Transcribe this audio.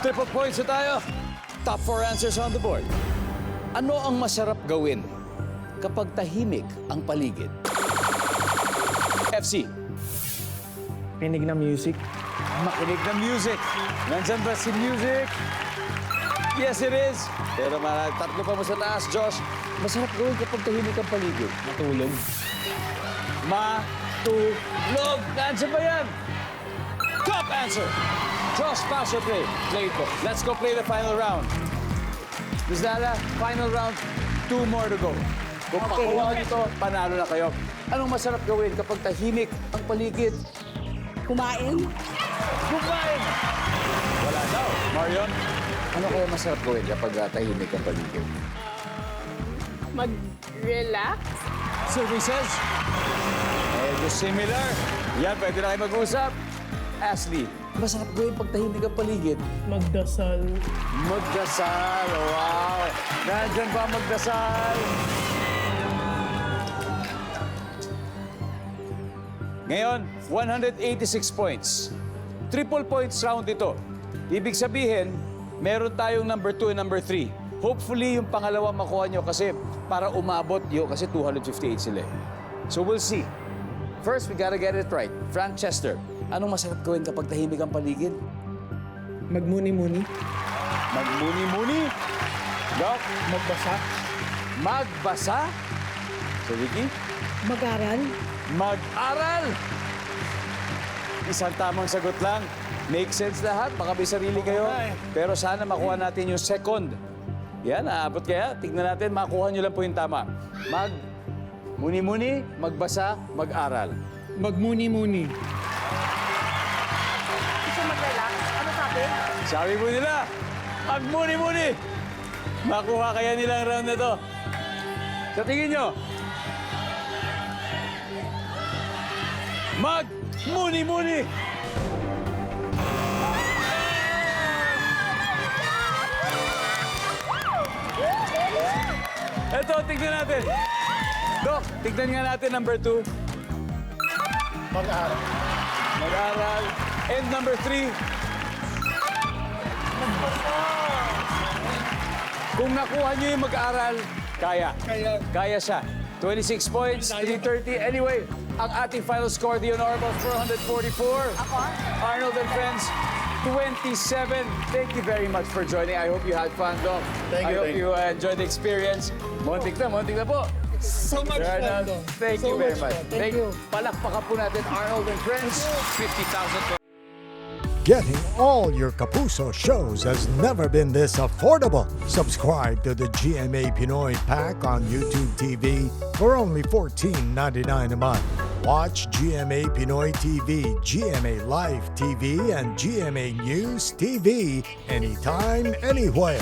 Triple points na tayo. Top 4 answers on the board. Ano ang masarap gawin kapag tahimik ang paligid? FC. Pinig na music. Makinig ng music. Nandyan ba si music? Yes, it is. Pero tatlo pa mo sa taas, Josh. Masarap gawin kapag tahimik ang paligid. Matulog. Matulog. Nandiyan ba yan? Top answer. Josh, pass or play? Play po. Let's go play the final round. Miss Lala, final round. 2 more to go. Kung pakuha nito, panalo na kayo. Anong masarap gawin kapag tahimik ang paligid? Kumain. Kumain! Wala daw. Marion, ano kaya masarap gawin kapag tahimik ang paligid? Mag-relax. Services? Medyo similar. Yan, pwede na kayo mag-usap. Ashley, masarap gawin pag tahimik ang paligid? Magdasal. Magdasal. Wow! Nandyan ba magdasal? Ngayon, 186 points. Triple points round ito. Ibig sabihin, meron tayong number 2 and number 3. Hopefully, yung pangalawa makuha nyo kasi para umabot yun kasi 258 sila. So we'll see. First, we gotta get it right. Frank Chester, anong masarap gawin kapag tahimik ang paligid? Magmuni-muni. Magmuni-muni? Doc? Magbasa. Magbasa? So, Ricky? Mag-aral. Mag-aral! Isang tamang sagot lang. Make sense lahat. Baka may sarili kayo. Pero sana makuha natin yung second. Yan, aabot kaya. Tignan natin, makuha nyo lang po yung tama. Muni-muni, magbasa, mag-aral. Magmuni-muni. Gusto mag-relax. Ano sabi? Sabi mo nila, mag-muni-muni. Makuha kaya nilang round na to. Sa tingin nyo, mag-muni-muni. Ito, tignan natin. Doc, tignan nga natin number 2. Mag-aral. Mag-aral. And number 3. Kung nakuha nyo yung mag-aral, kaya. Kaya siya. 26 points, 330. Anyway, ang ating final score, the honorable 444. Ako? Arnold and Friends, 27. Thank you very much for joining. I hope you had fun, Doc. I hope you enjoyed the experience. Montik na po. So much Fair fun, enough. Dong. Thank So you very much much. fun. Thank you. Palakpakan po natin Arnold and Friends. 50,000 Getting all your Kapuso shows has never been this affordable. Subscribe to the GMA Pinoy Pack on YouTube TV for only $14.99 a month. Watch GMA Pinoy TV, GMA Live TV, and GMA News TV anytime, anywhere.